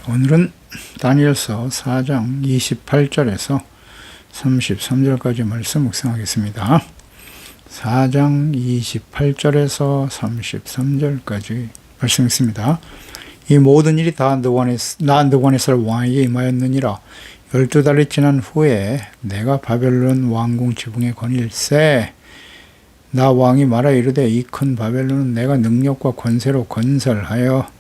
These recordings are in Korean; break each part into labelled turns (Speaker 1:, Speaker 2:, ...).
Speaker 1: 오늘은 다니엘서 4장 28절에서 33절까지 말씀 묵상하겠습니다. 4장 28절에서 33절까지 말씀 있습니다. 이 모든 일이 다 느부갓네살 왕에게 임하였느니라. 12달이 지난 후에 내가 바벨론 왕궁 지붕에 거닐세. 나 왕이 말하 이르되 이 큰 바벨론은 내가 능력과 권세로 건설하여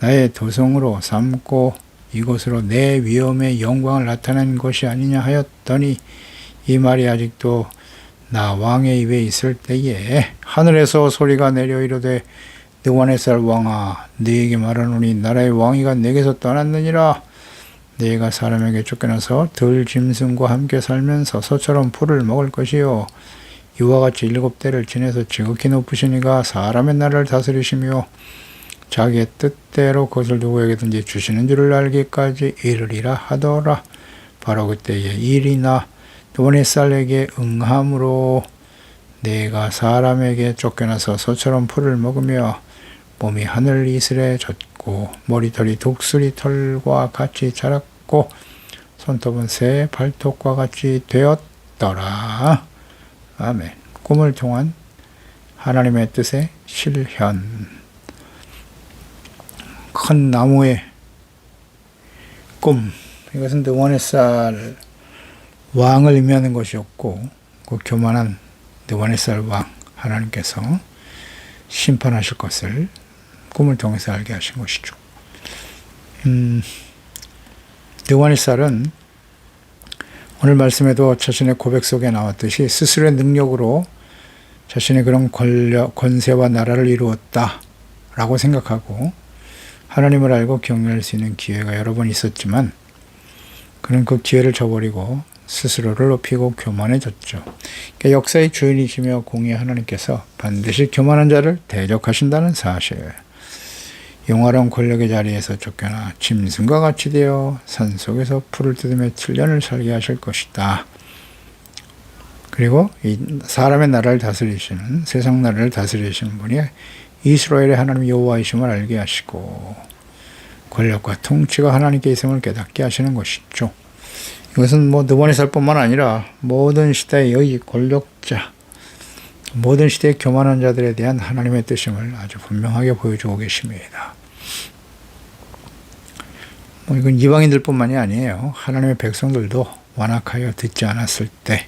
Speaker 1: 나의 도성으로 삼고 이곳으로 내 위엄의 영광을 나타낸 것이 아니냐 하였더니 이 말이 아직도 나 왕의 입에 있을 때에 하늘에서 소리가 내려 이르되 느부갓네살 왕아 네게 말하노니 나라의 왕위가 내게서 떠났느니라. 네가 사람에게 쫓겨나서 들 짐승과 함께 살면서 소처럼 풀을 먹을 것이요 이와 같이 7대를 지내서 지극히 높으신 이가 사람의 나라를 다스리시며 자기의 뜻대로 그것을 누구에게든지 주시는 줄을 알기까지 이르리라 하더라. 바로 그때에 일이나 느부갓네살에게 응함으로 내가 사람에게 쫓겨나서 소처럼 풀을 먹으며 몸이 하늘 이슬에 젖고 머리털이 독수리 털과 같이 자랐고 손톱은 새 발톱과 같이 되었더라. 아멘. 꿈을 통한 하나님의 뜻의 실현. 큰 나무의 꿈. 이것은 느부갓네살 왕을 의미하는 것이었고 그 교만한 느부갓네살 왕 하나님께서 심판하실 것을 꿈을 통해서 알게 하신 것이죠. 느부갓네살은 오늘 말씀에도 자신의 고백 속에 나왔듯이 스스로의 능력으로 자신의 그런 권세와 나라를 이루었다 라고 생각하고 하나님을 알고 경외할 수 있는 기회가 여러 번 있었지만 그는 그 기회를 저버리고 스스로를 높이고 교만해졌죠. 그러니까 역사의 주인이시며 공의 하나님께서 반드시 교만한 자를 대적하신다는 사실. 영화로운 권력의 자리에서 쫓겨나 짐승과 같이 되어 산속에서 풀을 뜯으며 7년을 살게 하실 것이다. 그리고 이 사람의 나라를 다스리시는 세상 나라를 다스리시는 분이 이스라엘의 하나님 여호와이심을 알게 하시고 권력과 통치가 하나님께 있음을 깨닫게 하시는 것이죠. 이것은 느부갓네살뿐만 아니라 모든 시대의 여기 권력자, 모든 시대의 교만한 자들에 대한 하나님의 뜻임을 아주 분명하게 보여주고 계십니다. 이건 이방인들뿐만이 아니에요. 하나님의 백성들도 완악하여 듣지 않았을 때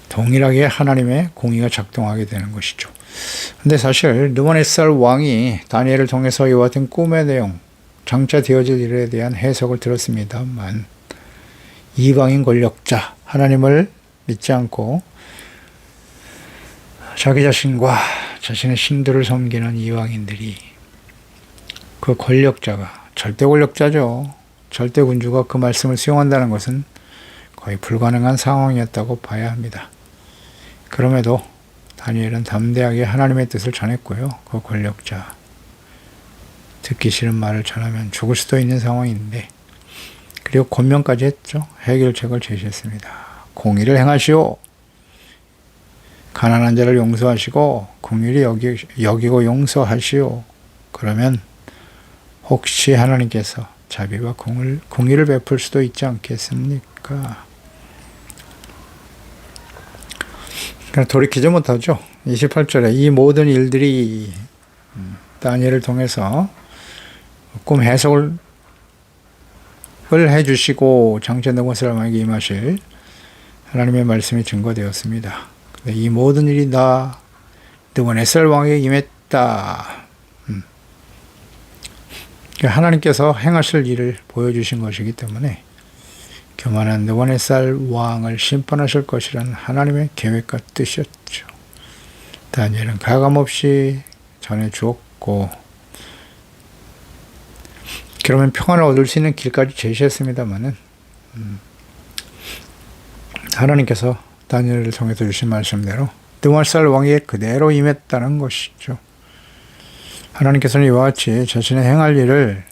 Speaker 1: 동일하게 하나님의 공의가 작동하게 되는 것이죠. 근데 사실 느부갓네살 왕이 다니엘을 통해서 이와 같은 꿈의 내용, 장차 되어질 일에 대한 해석을 들었습니다만 이방인 권력자, 하나님을 믿지 않고 자기 자신과 자신의 신들을 섬기는 이방인들이 그 권력자가 절대 권력자죠. 절대 군주가 그 말씀을 수용한다는 것은 거의 불가능한 상황이었다고 봐야 합니다. 그럼에도 다니엘은 담대하게 하나님의 뜻을 전했고요. 그 권력자 듣기 싫은 말을 전하면 죽을 수도 있는 상황인데 그리고 권면까지 했죠. 해결책을 제시했습니다. 공의를 행하시오. 가난한 자를 용서하시고 긍휼히 여기고 용서하시오. 그러면 혹시 하나님께서 자비와 공의를 베풀 수도 있지 않겠습니까? 돌이키지 못하죠. 28절에 이 모든 일들이 다니엘을 통해서 꿈 해석을 해주시고 장차 느부갓네살 왕에게 임하실 하나님의 말씀이 증거되었습니다. 이 모든 일이 다 느부갓네살 왕에게 임했다. 하나님께서 행하실 일을 보여주신 것이기 때문에 교만한 느부갓네살 왕을 심판하실 것이라는 하나님의 계획과 뜻이었죠. 다니엘은 가감없이 전해주었고 그러면 평안을 얻을 수 있는 길까지 제시했습니다마는 하나님께서 다니엘을 통해서 주신 말씀대로 느부갓네살 왕에게 그대로 임했다는 것이죠. 하나님께서는 이와 같이 자신의 행할 일을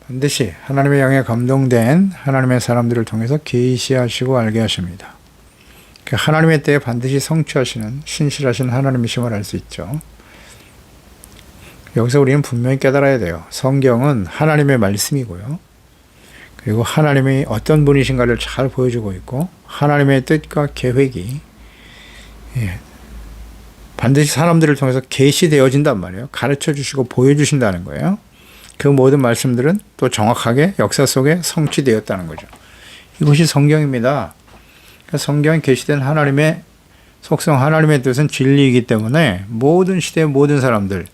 Speaker 1: 반드시 하나님의 영에 감동된 하나님의 사람들을 통해서 계시하시고 알게 하십니다. 하나님의 때에 반드시 성취하시는 신실하신 하나님이심을 알 수 있죠. 여기서 우리는 분명히 깨달아야 돼요. 성경은 하나님의 말씀이고요. 그리고 하나님이 어떤 분이신가를 잘 보여주고 있고 하나님의 뜻과 계획이 반드시 사람들을 통해서 계시되어진단 말이에요. 가르쳐 주시고 보여주신다는 거예요. 그 모든 말씀들은 또 정확하게 역사 속에 성취되었다는 거죠. 이것이 성경입니다. 그러니까 성경에 계시된 하나님의 속성, 하나님의 뜻은 진리이기 때문에 모든 시대의 모든 사람들,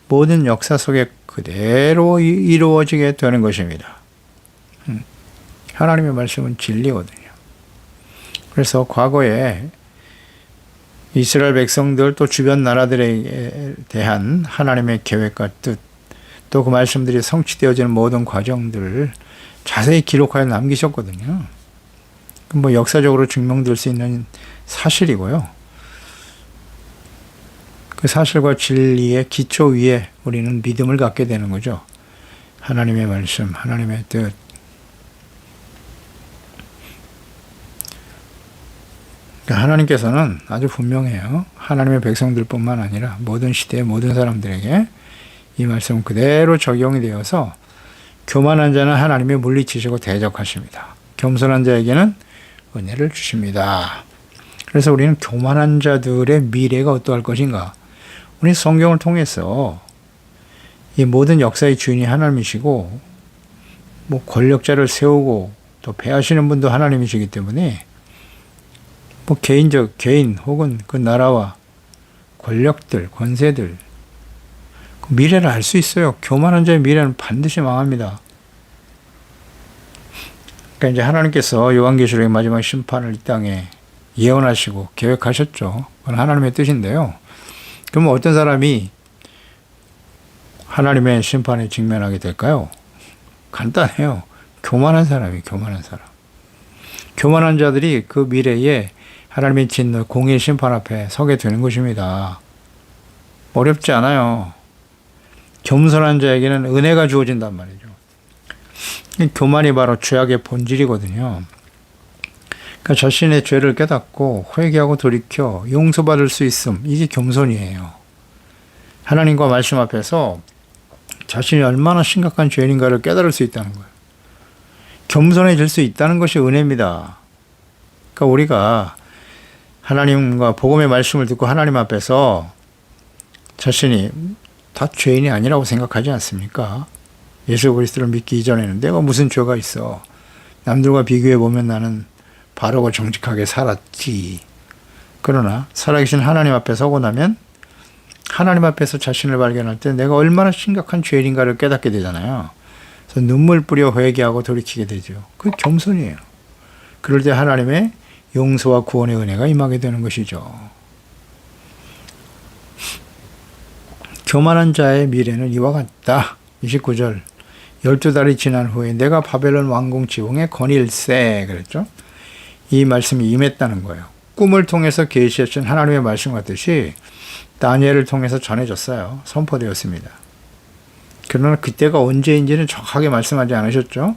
Speaker 1: 모든 역사 속에 그대로 이루어지게 되는 것입니다. 하나님의 말씀은 진리거든요. 그래서 과거에 이스라엘 백성들 또 주변 나라들에 대한 하나님의 계획과 뜻, 또 그 말씀들이 성취되어지는 모든 과정들을 자세히 기록하여 남기셨거든요. 뭐 역사적으로 증명될 수 있는 사실이고요. 그 사실과 진리의 기초 위에 우리는 믿음을 갖게 되는 거죠. 하나님의 말씀, 하나님의 뜻. 그러니까 하나님께서는 아주 분명해요. 하나님의 백성들뿐만 아니라 모든 시대의 모든 사람들에게 이 말씀은 그대로 적용이 되어서 교만한 자는 하나님의 물리치시고 대적하십니다. 겸손한 자에게는 은혜를 주십니다. 그래서 우리는 교만한 자들의 미래가 어떠할 것인가? 우리 성경을 통해서 이 모든 역사의 주인이 하나님이시고 뭐 권력자를 세우고 또 배하시는 분도 하나님이시기 때문에 뭐 개인 혹은 그 나라와 권력들, 권세들 그 미래를 알 수 있어요. 교만한 자의 미래는 반드시 망합니다. 그러니까 이제 하나님께서 요한계시록의 마지막 심판을 이 땅에 예언하시고 계획하셨죠. 그건 하나님의 뜻인데요. 그러면 어떤 사람이 하나님의 심판에 직면하게 될까요? 간단해요. 교만한 사람이 교만한 사람. 교만한 자들이 그 미래에 하나님의 진노, 공의 심판 앞에 서게 되는 것입니다. 어렵지 않아요. 겸손한 자에게는 은혜가 주어진단 말이죠. 교만이 바로 죄악의 본질이거든요. 그러니까 자신의 죄를 깨닫고 회개하고 돌이켜 용서받을 수 있음, 이게 겸손이에요. 하나님과 말씀 앞에서 자신이 얼마나 심각한 죄인인가를 깨달을 수 있다는 거예요. 겸손해질 수 있다는 것이 은혜입니다. 그러니까 우리가 하나님과 복음의 말씀을 듣고 하나님 앞에서 자신이 다 죄인이 아니라고 생각하지 않습니까? 예수 그리스도를 믿기 이전에는 내가 무슨 죄가 있어. 남들과 비교해 보면 나는 바르고 정직하게 살았지. 그러나 살아계신 하나님 앞에 서고 나면 하나님 앞에서 자신을 발견할 때 내가 얼마나 심각한 죄인인가를 깨닫게 되잖아요. 그래서 눈물 뿌려 회개하고 돌이키게 되죠. 그게 겸손이에요. 그럴 때 하나님의 용서와 구원의 은혜가 임하게 되는 것이죠. 교만한 자의 미래는 이와 같다. 29절 12달이 지난 후에 내가 바벨론 왕궁 지붕에 거닐세 그랬죠. 이 말씀이 임했다는 거예요. 꿈을 통해서 계시하신 하나님의 말씀 같듯이 다니엘을 통해서 전해졌어요. 선포되었습니다. 그러나 그때가 언제인지는 정확하게 말씀하지 않으셨죠.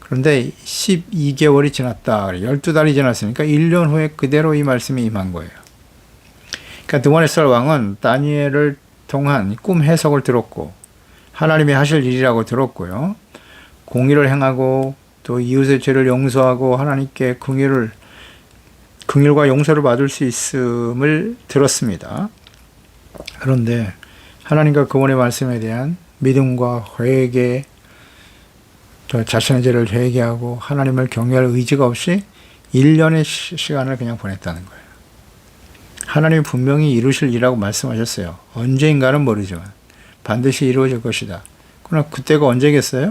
Speaker 1: 그런데 12개월이 지났다. 12달이 지났으니까 1년 후에 그대로 이 말씀이 임한 거예요. 그러니까 드모네살 왕은 다니엘을 통한 꿈 해석을 들었고 하나님이 하실 일이라고 들었고요. 공의를 행하고 또 이웃의 죄를 용서하고 하나님께 긍휼과 용서를 받을 수 있음을 들었습니다. 그런데 하나님과 그분의 말씀에 대한 믿음과 회개, 또 자신의 죄를 회개하고 하나님을 경외할 의지가 없이 1년의 시간을 그냥 보냈다는 거예요. 하나님이 분명히 이루실 일이라고 말씀하셨어요. 언제인가는 모르지만 반드시 이루어질 것이다. 그러나 그때가 언제겠어요?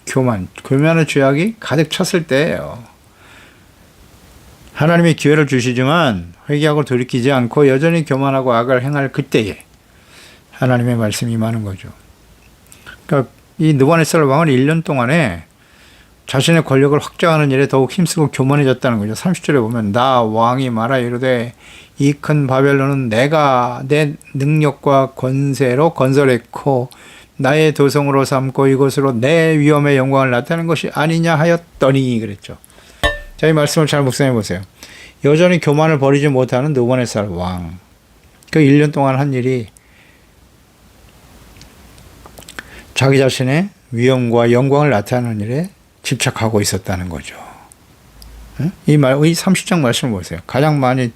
Speaker 1: 교만의 죄악이 가득 찼을 때예요. 하나님이 기회를 주시지만 회개하고 돌이키지 않고 여전히 교만하고 악을 행할 그때에 하나님의 말씀이 임하는 거죠. 그러니까 이 느부갓네살 왕은 1년 동안에 자신의 권력을 확장하는 일에 더욱 힘쓰고 교만해졌다는 거죠. 30절에 보면 나 왕이 말하 이르되 이 큰 바벨론은 내가 내 능력과 권세로 건설했고 나의 도성으로 삼고 이곳으로 내 위엄의 영광을 나타내는 것이 아니냐 하였더니 그랬죠. 자, 이 말씀을 잘 묵상해 보세요. 여전히 교만을 버리지 못하는 느부갓네살 왕. 그 1년 동안 한 일이 자기 자신의 위엄과 영광을 나타내는 일에 집착하고 있었다는 거죠. 이 30장 말씀을 보세요. 가장 많이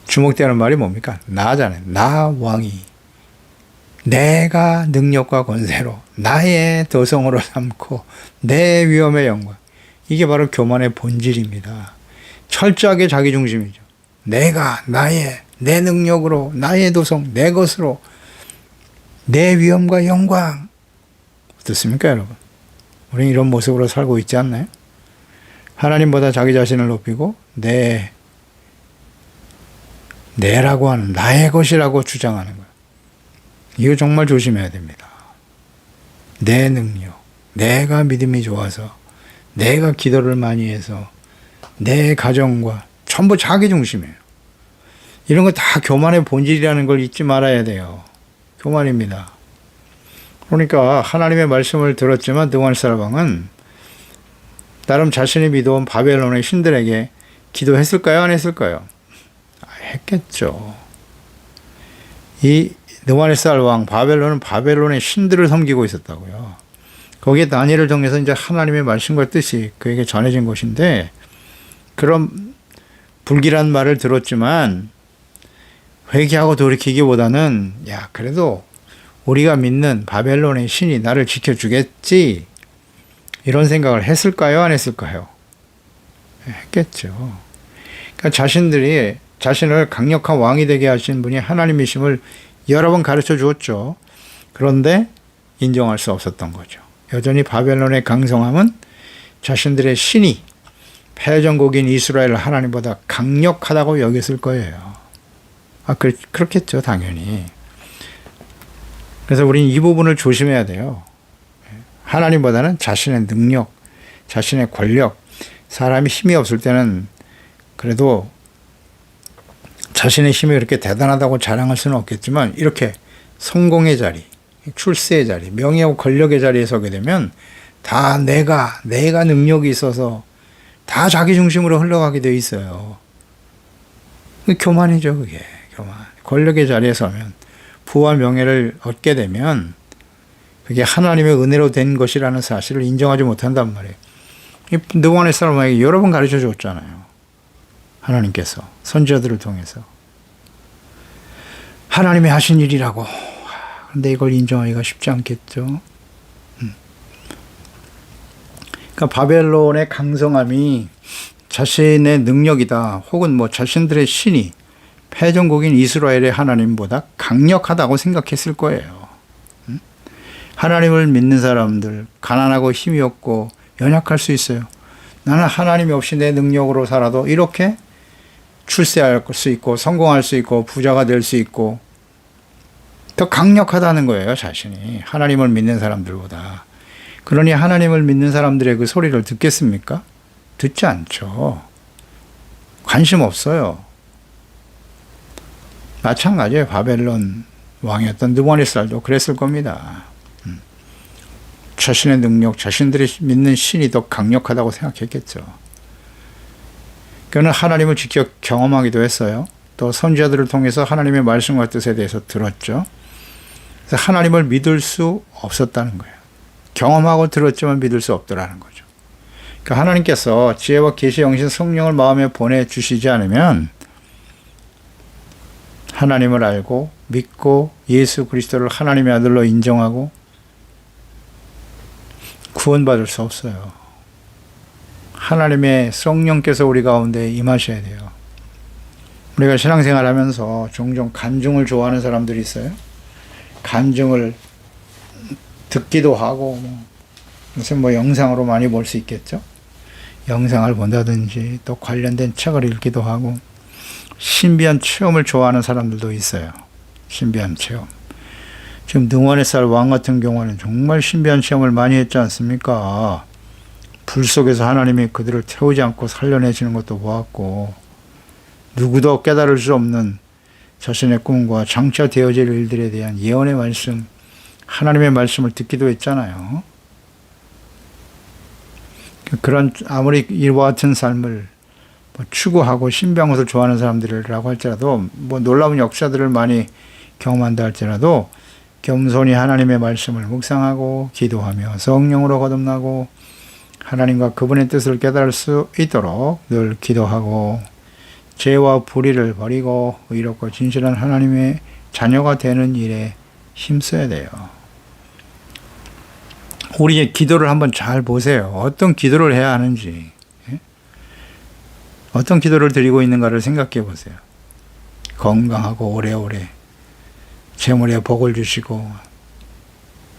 Speaker 1: 주목되는 말이 뭡니까? 나잖아요. 나 왕이 내가 능력과 권세로 나의 도성으로 삼고 내 위엄의 영광. 이게 바로 교만의 본질입니다. 철저하게 자기중심이죠. 내가 내 능력으로 나의 도성 내 것으로 내 위엄과 영광. 어떻습니까 여러분? 우리는 이런 모습으로 살고 있지 않나요? 하나님보다 자기 자신을 높이고 내라고 하는 나의 것이라고 주장하는 거예요. 이거 정말 조심해야 됩니다. 내 능력, 내가 믿음이 좋아서, 내가 기도를 많이 해서, 내 가정과 전부 자기 중심이에요. 이런 거 다 교만의 본질이라는 걸 잊지 말아야 돼요. 교만입니다. 그러니까 하나님의 말씀을 들었지만 느부갓네살 왕은 나름 자신이 믿어온 바벨론의 신들에게 기도했을까요? 안 했을까요? 했겠죠. 이 느부갓네살 왕 바벨론은 바벨론의 신들을 섬기고 있었다고요. 거기에 다니엘을 통해서 이제 하나님의 말씀과 뜻이 그에게 전해진 것인데 그런 불길한 말을 들었지만 회개하고 돌이키기보다는 그래도 우리가 믿는 바벨론의 신이 나를 지켜주겠지 이런 생각을 했을까요? 안 했을까요? 했겠죠. 그러니까 자신들이 자신을 강력한 왕이 되게 하신 분이 하나님이심을 여러 번 가르쳐 주었죠. 그런데 인정할 수 없었던 거죠. 여전히 바벨론의 강성함은 자신들의 신이 패전국인 이스라엘 하나님보다 강력하다고 여겼을 거예요. 그렇겠죠, 당연히. 그래서 우리는 이 부분을 조심해야 돼요. 하나님보다는 자신의 능력, 자신의 권력, 사람이 힘이 없을 때는 그래도 자신의 힘이 그렇게 대단하다고 자랑할 수는 없겠지만 이렇게 성공의 자리, 출세의 자리, 명예와 권력의 자리에 서게 되면 다 내가 능력이 있어서 다 자기 중심으로 흘러가게 돼 있어요. 교만이죠, 그게. 교만. 권력의 자리에 서면 부와 명예를 얻게 되면 그게 하나님의 은혜로 된 것이라는 사실을 인정하지 못한단 말이에요. 느부갓네살 왕에게 여러 번 가르쳐 줬잖아요. 하나님께서 선지자들을 통해서 하나님이 하신 일이라고. 그런데 이걸 인정하기가 쉽지 않겠죠. 그러니까 바벨론의 강성함이 자신의 능력이다 혹은 자신들의 신이 패전국인 이스라엘의 하나님보다 강력하다고 생각했을 거예요. 하나님을 믿는 사람들 가난하고 힘이 없고 연약할 수 있어요. 나는 하나님이 없이 내 능력으로 살아도 이렇게 출세할 수 있고 성공할 수 있고 부자가 될 수 있고 더 강력하다는 거예요. 자신이 하나님을 믿는 사람들보다. 그러니 하나님을 믿는 사람들의 그 소리를 듣겠습니까? 듣지 않죠. 관심 없어요. 마찬가지예요. 바벨론 왕이었던 느부갓네살도 그랬을 겁니다. 자신의 능력, 자신들이 믿는 신이 더 강력하다고 생각했겠죠. 그는 하나님을 직접 경험하기도 했어요. 또 선지자들을 통해서 하나님의 말씀과 뜻에 대해서 들었죠. 그래서 하나님을 믿을 수 없었다는 거예요. 경험하고 들었지만 믿을 수 없더라는 거죠. 그러니까 하나님께서 지혜와 계시 영신 성령을 마음에 보내주시지 않으면 하나님을 알고 믿고 예수 그리스도를 하나님의 아들로 인정하고 구원받을 수 없어요. 하나님의 성령께서 우리 가운데 임하셔야 돼요. 우리가 신앙생활 하면서 종종 간증을 좋아하는 사람들이 있어요. 간증을 듣기도 하고 무슨 영상으로 많이 볼 수 있겠죠. 영상을 본다든지 또 관련된 책을 읽기도 하고 신비한 체험을 좋아하는 사람들도 있어요. 신비한 체험. 지금 느부갓네살 왕 같은 경우는 정말 신비한 체험을 많이 했지 않습니까? 불 속에서 하나님이 그들을 태우지 않고 살려내시는 것도 보았고 누구도 깨달을 수 없는 자신의 꿈과 장차 되어질 일들에 대한 예언의 말씀, 하나님의 말씀을 듣기도 했잖아요. 그런 아무리 이와 같은 삶을 추구하고 신비한 것을 좋아하는 사람들이라고 할지라도 놀라운 역사들을 많이 경험한다 할지라도 겸손히 하나님의 말씀을 묵상하고 기도하며 성령으로 거듭나고 하나님과 그분의 뜻을 깨달을 수 있도록 늘 기도하고 죄와 불의를 버리고 의롭고 진실한 하나님의 자녀가 되는 일에 힘써야 돼요. 우리 이제 기도를 한번 잘 보세요. 어떤 기도를 해야 하는지, 어떤 기도를 드리고 있는가를 생각해 보세요. 건강하고 오래오래 재물에 복을 주시고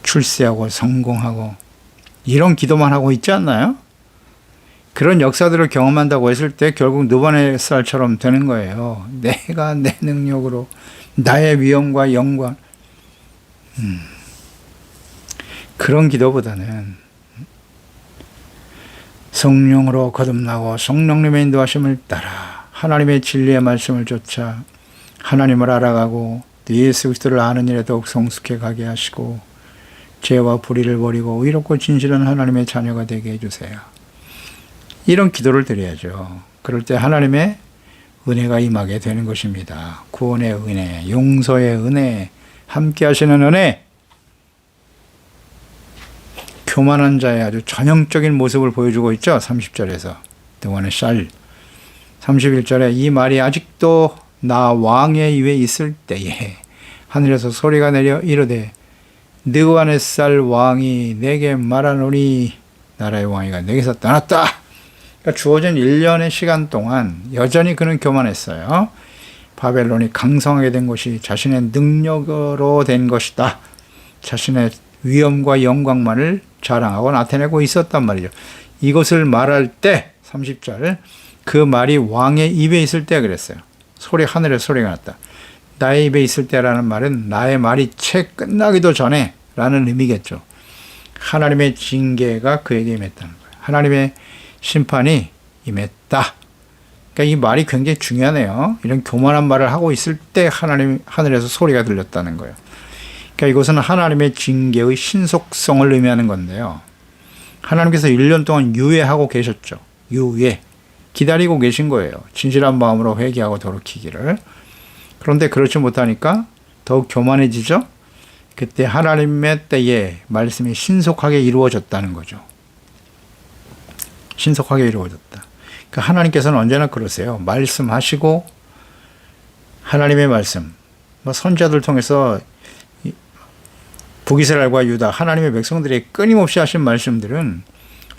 Speaker 1: 출세하고 성공하고 이런 기도만 하고 있지 않나요? 그런 역사들을 경험한다고 했을 때 결국 느부갓네살처럼 되는 거예요. 내가 내 능력으로 나의 위엄과 영광, 그런 기도보다는 성령으로 거듭나고 성령님의 인도하심을 따라 하나님의 진리의 말씀을 쫓아 하나님을 알아가고 예수 그리스도를 아는 일에 더욱 성숙해 가게 하시고 죄와 불의를 버리고 의롭고 진실한 하나님의 자녀가 되게 해주세요. 이런 기도를 드려야죠. 그럴 때 하나님의 은혜가 임하게 되는 것입니다. 구원의 은혜, 용서의 은혜, 함께 하시는 은혜, 교만한 자의 아주 전형적인 모습을 보여주고 있죠. 30절에서 느부갓네살 31절에 이 말이 아직도 나 왕의 입에 있을 때에 하늘에서 소리가 내려 이르되 느부갓네살 왕이 내게 말하노니 나라의 왕이가 내게서 떠났다. 그러니까 주어진 1년의 시간 동안 여전히 그는 교만했어요. 바벨론이 강성하게 된 것이 자신의 능력으로 된 것이다. 자신의 위엄과 영광만을 자랑하고 나타내고 있었단 말이죠. 이것을 말할 때 30절 그 말이 왕의 입에 있을 때 그랬어요. 하늘에 소리가 났다. 나의 입에 있을 때라는 말은 나의 말이 채 끝나기도 전에 라는 의미겠죠. 하나님의 징계가 그에게 임했다는 거예요. 하나님의 심판이 임했다. 그러니까 이 말이 굉장히 중요하네요. 이런 교만한 말을 하고 있을 때 하늘에서 소리가 들렸다는 거예요. 그러니까 이것은 하나님의 징계의 신속성을 의미하는 건데요. 하나님께서 1년 동안 유예하고 계셨죠. 유예. 기다리고 계신 거예요. 진실한 마음으로 회개하고 돌이키기를. 그런데 그렇지 못하니까 더욱 교만해지죠. 그때 하나님의 때에 말씀이 신속하게 이루어졌다는 거죠. 신속하게 이루어졌다. 그러니까 하나님께서는 언제나 그러세요. 말씀하시고 하나님의 말씀, 선지자들 통해서 북이스라엘과 유다, 하나님의 백성들이 끊임없이 하신 말씀들은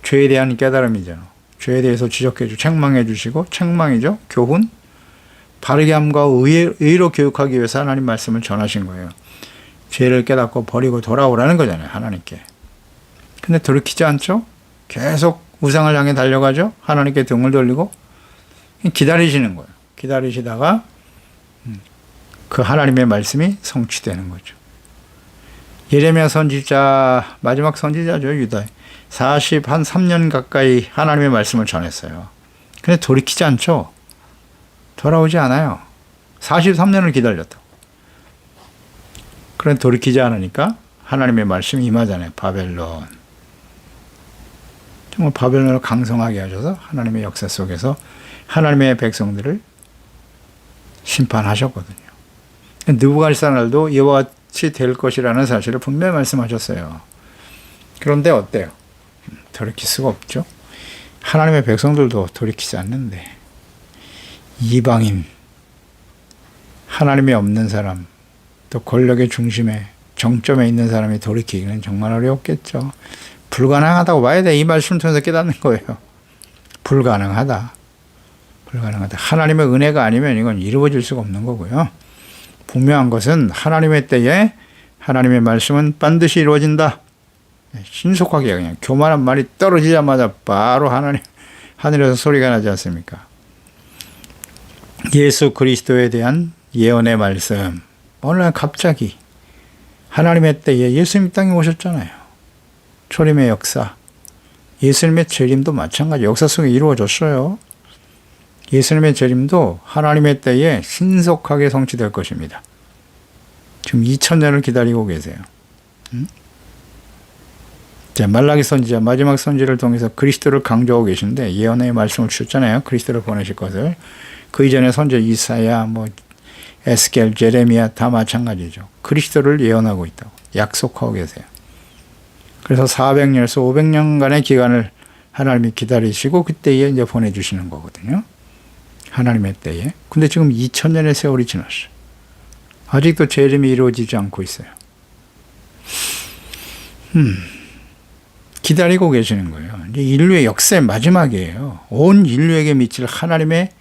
Speaker 1: 죄에 대한 깨달음이죠. 죄에 대해서 지적해 주고 책망해 주시고, 책망이죠. 교훈, 바르게 함과 의로 교육하기 위해서 하나님 말씀을 전하신 거예요. 죄를 깨닫고 버리고 돌아오라는 거잖아요. 하나님께. 근데 돌이키지 않죠? 계속 우상을 향해 달려가죠. 하나님께 등을 돌리고 기다리시는 거예요. 기다리시다가 그 하나님의 말씀이 성취되는 거죠. 예레미야 선지자, 마지막 선지자죠. 유다에 3년 가까이 하나님의 말씀을 전했어요. 근데 돌이키지 않죠. 돌아오지 않아요. 43년을 기다렸다고. 그런데 돌이키지 않으니까 하나님의 말씀이 임하잖아요. 바벨론. 정말 바벨론을 강성하게 하셔서 하나님의 역사 속에서 하나님의 백성들을 심판하셨거든요. 느부갓네살도 이와 같이 될 것이라는 사실을 분명히 말씀하셨어요. 그런데 어때요? 돌이킬 수가 없죠. 하나님의 백성들도 돌이키지 않는데 이방인, 하나님이 없는 사람, 또 권력의 중심에 정점에 있는 사람이 돌이키기는 정말 어렵겠죠. 불가능하다고 봐야 돼. 이 말씀을 통해서 깨닫는 거예요. 불가능하다. 불가능하다. 하나님의 은혜가 아니면 이건 이루어질 수가 없는 거고요. 분명한 것은 하나님의 때에 하나님의 말씀은 반드시 이루어진다. 신속하게 그냥 교만한 말이 떨어지자마자 바로 하늘에서 소리가 나지 않습니까? 예수 그리스도에 대한 예언의 말씀. 어느 날 갑자기 하나님의 때에 예수님 땅에 오셨잖아요. 초림의 역사. 예수님의 재림도 마찬가지 역사 속에 이루어졌어요. 예수님의 재림도 하나님의 때에 신속하게 성취될 것입니다. 지금 2000년을 기다리고 계세요. 자, 말라기 선지자 마지막 선지를 통해서 그리스도를 강조하고 계신데 예언의 말씀을 주셨잖아요. 그리스도를 보내실 것을. 그 이전에 선지 이사야, 에스겔, 제레미야 다 마찬가지죠. 그리스도를 예언하고 있다고 약속하고 계세요. 그래서 400년에서 500년간의 기간을 하나님이 기다리시고 그때에 이제 보내주시는 거거든요. 하나님의 때에. 근데 지금 2000년의 세월이 지났어요. 아직도 재림이 이루어지지 않고 있어요. 기다리고 계시는 거예요. 이제 인류의 역사의 마지막이에요. 온 인류에게 미칠 하나님의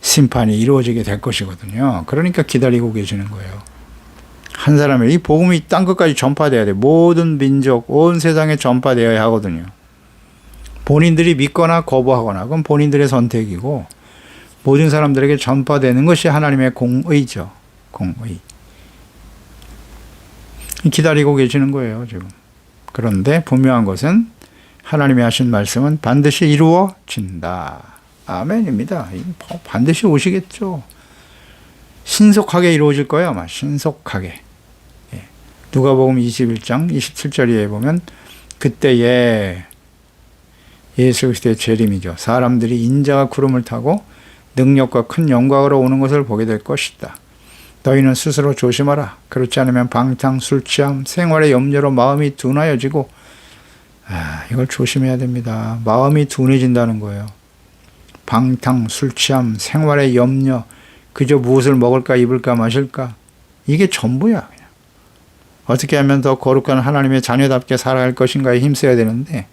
Speaker 1: 심판이 이루어지게 될 것이거든요. 그러니까 기다리고 계시는 거예요. 한 사람의 이 복음이 땅 끝까지 전파되어야 돼. 모든 민족, 온 세상에 전파되어야 하거든요. 본인들이 믿거나 거부하거나 그건 본인들의 선택이고 모든 사람들에게 전파되는 것이 하나님의 공의죠. 공의. 기다리고 계시는 거예요, 지금. 그런데 분명한 것은 하나님이 하신 말씀은 반드시 이루어진다. 아멘입니다. 반드시 오시겠죠. 신속하게 이루어질 거예요, 아마. 신속하게. 누가복음 21장 27절에 보면 그때에 예수 그리스도의 재림이죠. 사람들이 인자가 구름을 타고 능력과 큰 영광으로 오는 것을 보게 될 것이다. 너희는 스스로 조심하라. 그렇지 않으면 방탕, 술 취함, 생활의 염려로 마음이 둔하여지고 이걸 조심해야 됩니다. 마음이 둔해진다는 거예요. 방탕, 술 취함, 생활의 염려, 그저 무엇을 먹을까, 입을까, 마실까 이게 전부야. 그냥. 어떻게 하면 더 거룩한 하나님의 자녀답게 살아갈 것인가에 힘써야 되는데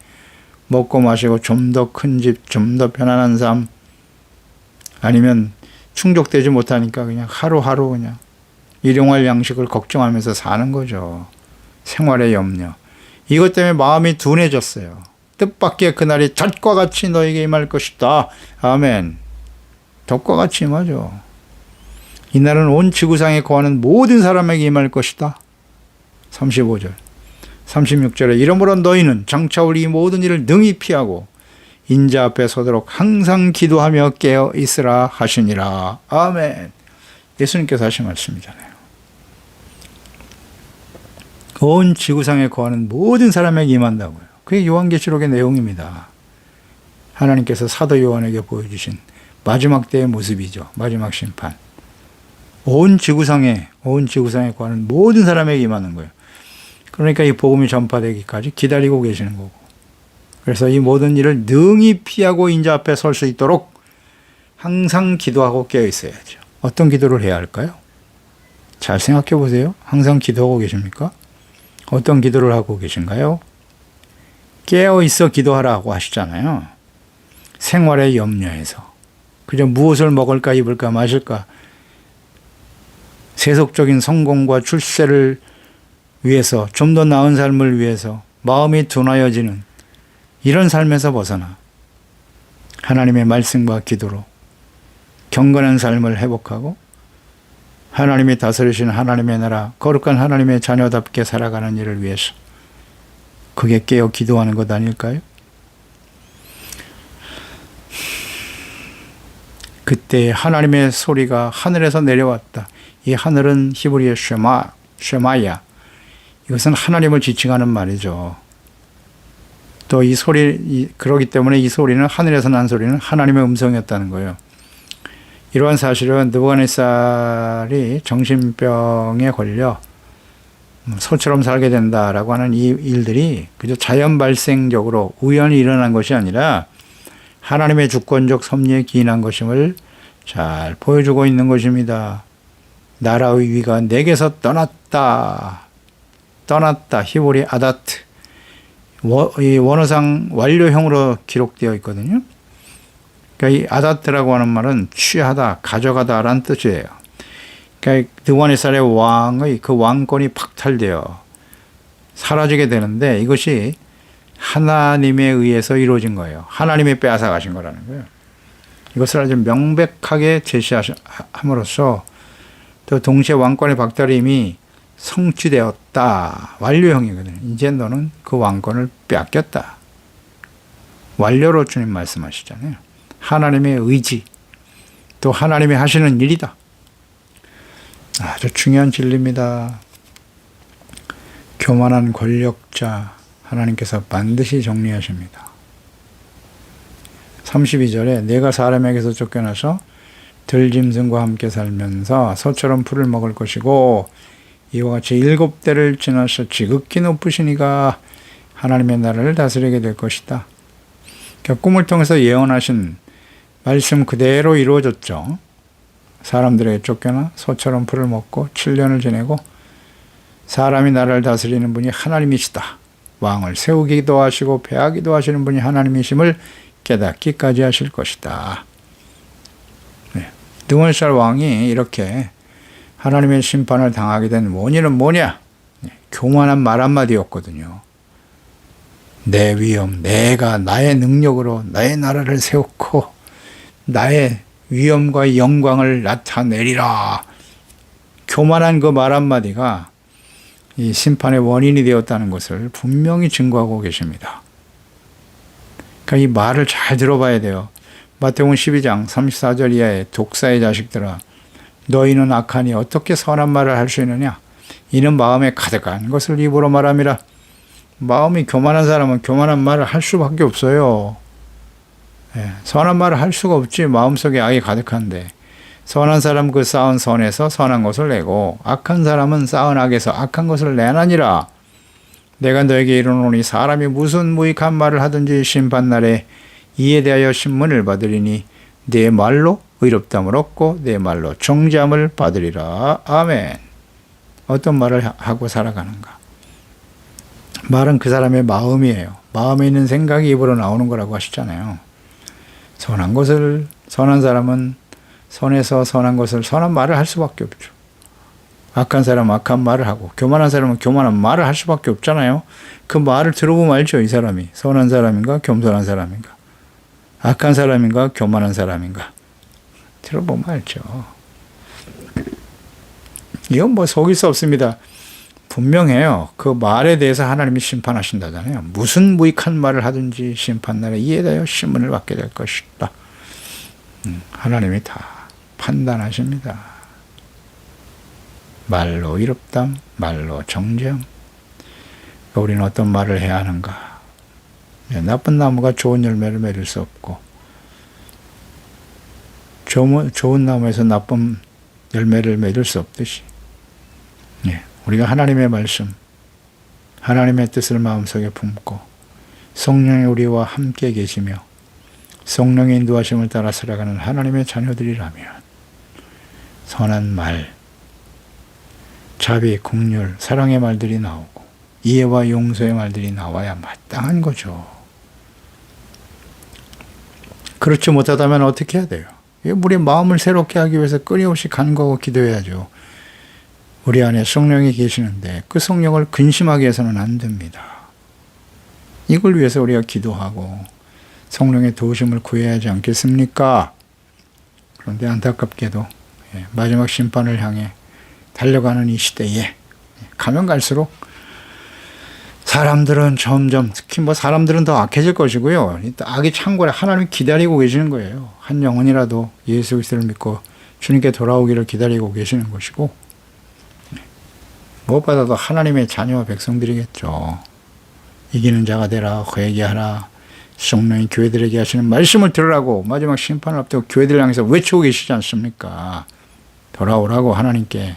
Speaker 1: 먹고 마시고 좀 더 큰 집, 좀 더 편안한 삶 아니면 충족되지 못하니까 그냥 하루하루 그냥 일용할 양식을 걱정하면서 사는 거죠. 생활의 염려. 이것 때문에 마음이 둔해졌어요. 뜻밖의 그날이 젖과 같이 너에게 임할 것이다. 아멘. 젖과 같이 임하죠. 이날은 온 지구상에 거하는 모든 사람에게 임할 것이다. 35절. 36절에 이러므로 너희는 장차 우리 모든 일을 능히 피하고 인자 앞에 서도록 항상 기도하며 깨어 있으라 하시니라. 아멘. 예수님께서 하신 말씀이잖아요. 온 지구상에 거하는 모든 사람에게 임한다고요. 그게 요한계시록의 내용입니다. 하나님께서 사도 요한에게 보여주신 마지막 때의 모습이죠. 마지막 심판. 온 지구상에 거하는 모든 사람에게 임하는 거예요. 그러니까 이 복음이 전파되기까지 기다리고 계시는 거고. 그래서 이 모든 일을 능히 피하고 인자 앞에 설 수 있도록 항상 기도하고 깨어 있어야죠. 어떤 기도를 해야 할까요? 잘 생각해 보세요. 항상 기도하고 계십니까? 어떤 기도를 하고 계신가요? 깨어 있어 기도하라고 하시잖아요. 생활의 염려에서. 그저 무엇을 먹을까, 입을까, 마실까. 세속적인 성공과 출세를 위해서, 좀 더 나은 삶을 위해서 마음이 둔하여지는 이런 삶에서 벗어나 하나님의 말씀과 기도로 경건한 삶을 회복하고 하나님이 다스리시는 하나님의 나라, 거룩한 하나님의 자녀답게 살아가는 일을 위해서 그게 깨어 기도하는 것 아닐까요? 그때 하나님의 소리가 하늘에서 내려왔다. 이 하늘은 히브리어 쉐마야. 이것은 하나님을 지칭하는 말이죠. 또 이 소리, 그러기 때문에 이 소리는 하늘에서 난 소리는 하나님의 음성이었다는 거예요. 이러한 사실은 느부갓네살이 정신병에 걸려 소처럼 살게 된다라고 하는 이 일들이 그저 자연 발생적으로 우연히 일어난 것이 아니라 하나님의 주권적 섭리에 기인한 것임을 잘 보여주고 있는 것입니다. 나라의 위가 내게서 떠났다. 히브리 아다트. 이 원어상 완료형으로 기록되어 있거든요. 그러니까 이 아다트라고 하는 말은 취하다, 가져가다라는 뜻이에요. 그러니까 느부갓네살의 왕의 그 왕권이 박탈되어 사라지게 되는데 이것이 하나님에 의해서 이루어진 거예요. 하나님이 빼앗아 가신 거라는 거예요. 이것을 아주 명백하게 제시함으로써 또 동시에 왕권의 박탈임이 성취되었다. 완료형이거든요. 이제 너는 그 왕권을 빼앗겼다. 완료로 주님 말씀하시잖아요. 하나님의 의지, 또 하나님이 하시는 일이다. 아주 중요한 진리입니다. 교만한 권력자 하나님께서 반드시 정리하십니다. 32절에 내가 사람에게서 쫓겨나서 들짐승과 함께 살면서 소처럼 풀을 먹을 것이고 이와 같이 7대를 지나서 지극히 높으신 이가 하나님의 나라를 다스리게 될 것이다. 그러니까 꿈을 통해서 예언하신 말씀 그대로 이루어졌죠. 사람들에게 쫓겨나 소처럼 풀을 먹고 7년을 지내고 사람이 나라를 다스리는 분이 하나님이시다. 왕을 세우기도 하시고 패하기도 하시는 분이 하나님이심을 깨닫기까지 하실 것이다. 느부갓네살 왕이 이렇게 하나님의 심판을 당하게 된 원인은 뭐냐? 교만한 말 한마디였거든요. 내 위엄, 내가 나의 능력으로 나의 나라를 세웠고 나의 위엄과 영광을 나타내리라. 교만한 그 말 한마디가 이 심판의 원인이 되었다는 것을 분명히 증거하고 계십니다. 그러니까 이 말을 잘 들어봐야 돼요. 마태복음 12장 34절 이하의 독사의 자식들아, 너희는 악하니 어떻게 선한 말을 할 수 있느냐? 이는 마음에 가득한 것을 입으로 말함이라. 마음이 교만한 사람은 교만한 말을 할 수밖에 없어요. 선한 말을 할 수가 없지. 마음속에 악이 가득한데. 선한 사람 그 쌓은 선에서 선한 것을 내고 악한 사람은 쌓은 악에서 악한 것을 내나니라. 내가 너에게 이르노니 사람이 무슨 무익한 말을 하든지 심판날에 이에 대하여 신문을 받으리니 내 말로 의롭담을 얻고 내 말로 정죄함을 받으리라. 아멘. 어떤 말을 하고 살아가는가? 말은 그 사람의 마음이에요. 마음에 있는 생각이 입으로 나오는 거라고 하시잖아요. 선한 것을, 선한 사람은 선에서 선한 것을, 선한 말을 할 수밖에 없죠. 악한 사람은 악한 말을 하고 교만한 사람은 교만한 말을 할 수밖에 없잖아요. 그 말을 들어보면 알죠. 이 사람이 선한 사람인가 겸손한 사람인가, 악한 사람인가 교만한 사람인가 들어보면 알죠. 이건 뭐 속일 수 없습니다. 분명해요. 그 말에 대해서 하나님이 심판하신다잖아요. 무슨 무익한 말을 하든지 심판날에 이에 대하여 신문을 받게 될 것이다. 하나님이 다 판단하십니다. 말로 의롭담, 말로 정죄함. 우리는 어떤 말을 해야 하는가? 나쁜 나무가 좋은 열매를 맺을 수 없고 좋은 나무에서 나쁜 열매를 맺을 수 없듯이 우리가 하나님의 말씀, 하나님의 뜻을 마음속에 품고 성령이 우리와 함께 계시며 성령의 인도하심을 따라 살아가는 하나님의 자녀들이라면 선한 말, 자비, 긍휼, 사랑의 말들이 나오고 이해와 용서의 말들이 나와야 마땅한 거죠. 그렇지 못하다면 어떻게 해야 돼요? 우리 마음을 새롭게 하기 위해서 끊임없이 간구하고 기도해야죠. 우리 안에 성령이 계시는데 그 성령을 근심하게 해서는 안 됩니다. 이걸 위해서 우리가 기도하고 성령의 도우심을 구해야 하지 않겠습니까? 그런데 안타깝게도 마지막 심판을 향해 달려가는 이 시대에 가면 갈수록 사람들은 점점, 특히 사람들은 더 악해질 것이고요. 악이 창궐에 하나님이 기다리고 계시는 거예요. 한 영혼이라도 예수 그리스도를 믿고 주님께 돌아오기를 기다리고 계시는 것이고, 무엇보다도 하나님의 자녀와 백성들이겠죠. 이기는 자가 되라, 회개하라, 성령이 교회들에게 하시는 말씀을 들으라고 마지막 심판을 앞두고 교회들을 향해서 외치고 계시지 않습니까? 돌아오라고 하나님께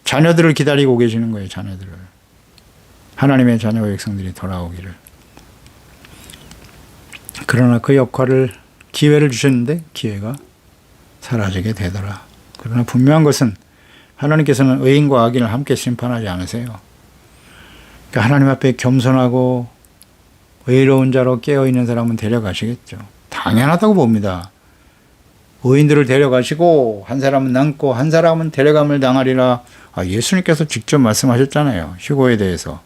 Speaker 1: 자녀들을 기다리고 계시는 거예요. 자녀들을. 하나님의 자녀와 백성들이 돌아오기를. 그러나 그 역할을, 기회를 주셨는데 기회가 사라지게 되더라. 그러나 분명한 것은 하나님께서는 의인과 악인을 함께 심판하지 않으세요. 그러니까 하나님 앞에 겸손하고 의로운 자로 깨어있는 사람은 데려가시겠죠. 당연하다고 봅니다. 의인들을 데려가시고 한 사람은 남고 한 사람은 데려감을 당하리라. 예수님께서 직접 말씀하셨잖아요. 휴거에 대해서.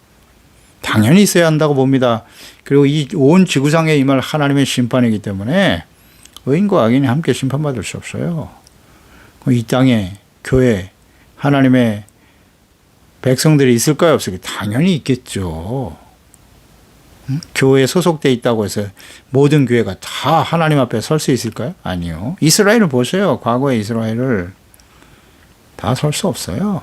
Speaker 1: 당연히 있어야 한다고 봅니다. 그리고 이 온 지구상에 임할 하나님의 심판이기 때문에 의인과 악인이 함께 심판받을 수 없어요. 이 땅에 교회, 하나님의 백성들이 있을까요? 없을까요? 당연히 있겠죠. 교회에 소속되어 있다고 해서 모든 교회가 다 하나님 앞에 설 수 있을까요? 아니요. 이스라엘을 보세요. 과거의 이스라엘을. 다 설 수 없어요.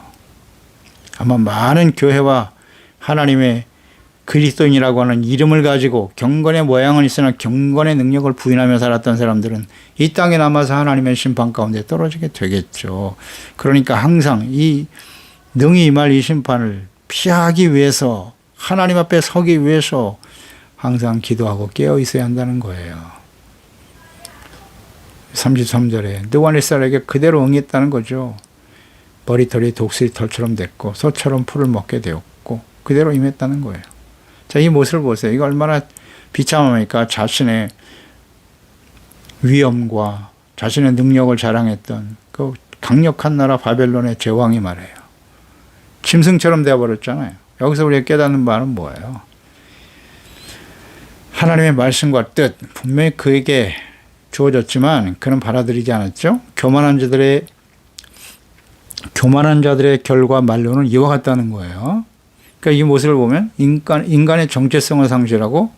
Speaker 1: 아마 많은 교회와 하나님의 그리스도인이라고 하는 이름을 가지고 경건의 모양은 있으나 경건의 능력을 부인하며 살았던 사람들은 이 땅에 남아서 하나님의 심판 가운데 떨어지게 되겠죠. 그러니까 항상 이 능히 임할 이 심판을 피하기 위해서 하나님 앞에 서기 위해서 항상 기도하고 깨어 있어야 한다는 거예요. 33절에 느부갓네살에게 그대로 응했다는 거죠. 머리털이 독수리 털처럼 됐고 소처럼 풀을 먹게 되었고 그대로 임했다는 거예요. 자, 이 모습을 보세요. 이거 얼마나 비참합니까? 자신의 위엄과 자신의 능력을 자랑했던 그 강력한 나라 바벨론의 제왕이 말해요. 짐승처럼 되어버렸잖아요. 여기서 우리가 깨닫는 바는 뭐예요? 하나님의 말씀과 뜻 분명히 그에게 주어졌지만 그는 받아들이지 않았죠. 교만한 자들의 결과 말로는 이와 같다는 거예요. 그러니까 이 모습을 보면 인간의 정체성을 상실하고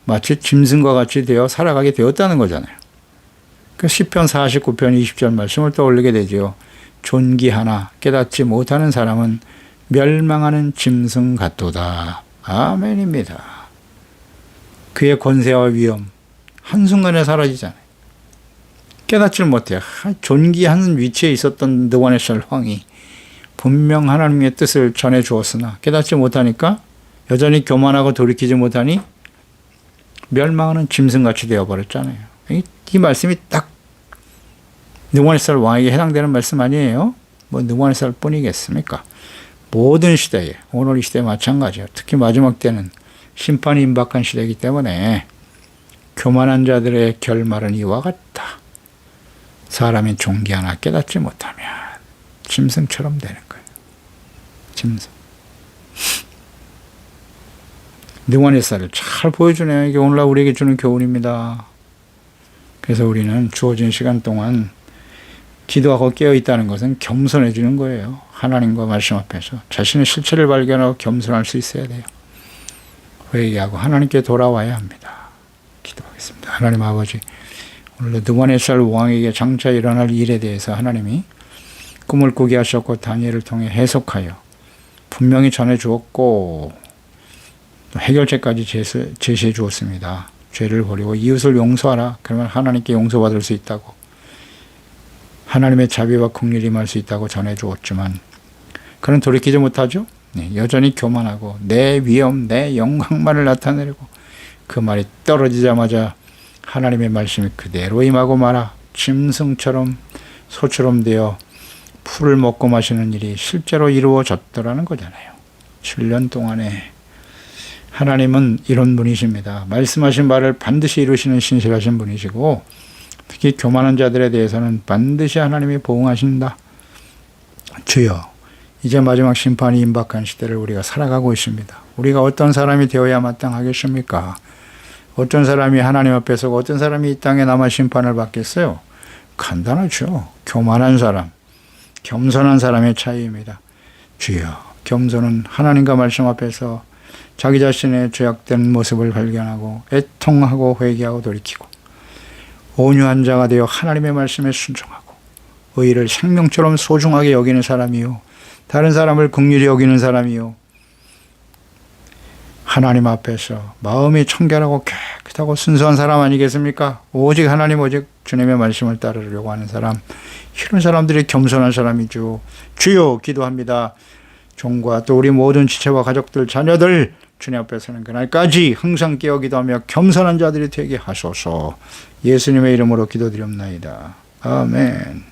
Speaker 1: 마치 짐승과 같이 되어 살아가게 되었다는 거잖아요. 그 시편 49편 20절 말씀을 떠올리게 되죠. 존귀하나 깨닫지 못하는 사람은 멸망하는 짐승 같도다. 아멘입니다. 그의 권세와 위엄 한순간에 사라지잖아요. 깨닫지를 못해요. 존귀한 위치에 있었던 느부갓네살 왕이 분명 하나님의 뜻을 전해 주었으나 깨닫지 못하니까 여전히 교만하고 돌이키지 못하니 멸망하는 짐승같이 되어버렸잖아요. 이 말씀이 딱 느부갓네살 왕에게 해당되는 말씀 아니에요? 뭐 느부갓네살 뿐이겠습니까? 모든 시대에, 오늘 이 시대에 마찬가지예요. 특히 마지막 때는 심판이 임박한 시대이기 때문에 교만한 자들의 결말은 이와 같다. 사람이 존귀하나 깨닫지 못하면 짐승처럼 되는 거예요. 짐승. 느부갓네살을 잘 보여주네요. 이게 오늘날 우리에게 주는 교훈입니다. 그래서 우리는 주어진 시간 동안 기도하고 깨어있다는 것은 겸손해지는 거예요. 하나님과 말씀 앞에서 자신의 실체를 발견하고 겸손할 수 있어야 돼요. 회개하고 하나님께 돌아와야 합니다. 기도하겠습니다. 하나님 아버지, 오늘도 느부갓네살 왕에게 장차 일어날 일에 대해서 하나님이 꿈을 꾸게 하셨고 다니엘을 통해 해석하여 분명히 전해 주었고 해결책까지 제시해 주었습니다. 죄를 버리고 이웃을 용서하라. 그러면 하나님께 용서받을 수 있다고, 하나님의 자비와 긍휼이 임할 수 있다고 전해 주었지만 그는 돌이키지 못하죠. 여전히 교만하고 내 위엄, 내 영광만을 나타내려고 그 말이 떨어지자마자 하나님의 말씀이 그대로 임하고 말아 짐승처럼 소처럼 되어 풀을 먹고 마시는 일이 실제로 이루어졌더라는 거잖아요. 7년 동안에 하나님은 이런 분이십니다. 말씀하신 바를 반드시 이루시는 신실하신 분이시고 특히 교만한 자들에 대해서는 반드시 하나님이 보응하신다. 주여, 이제 마지막 심판이 임박한 시대를 우리가 살아가고 있습니다. 우리가 어떤 사람이 되어야 마땅하겠습니까? 어떤 사람이 하나님 앞에 서고 어떤 사람이 이 땅에 남아 심판을 받겠어요? 간단하죠. 교만한 사람, 겸손한 사람의 차이입니다. 주여, 겸손은 하나님과 말씀 앞에서 자기 자신의 죄악된 모습을 발견하고 애통하고 회개하고 돌이키고 온유한 자가 되어 하나님의 말씀에 순종하고 의를 생명처럼 소중하게 여기는 사람이요, 다른 사람을 긍휼히 여기는 사람이요, 하나님 앞에서 마음이 청결하고 깨끗하고 순수한 사람 아니겠습니까? 오직 하나님, 오직 주님의 말씀을 따르려고 하는 사람, 이런 사람들이 겸손한 사람이죠. 주여, 기도합니다. 종과 또 우리 모든 지체와 가족들, 자녀들 주님 앞에 서는 그날까지 항상 깨어 기도하며 겸손한 자들이 되게 하소서. 예수님의 이름으로 기도드립나이다. 아멘.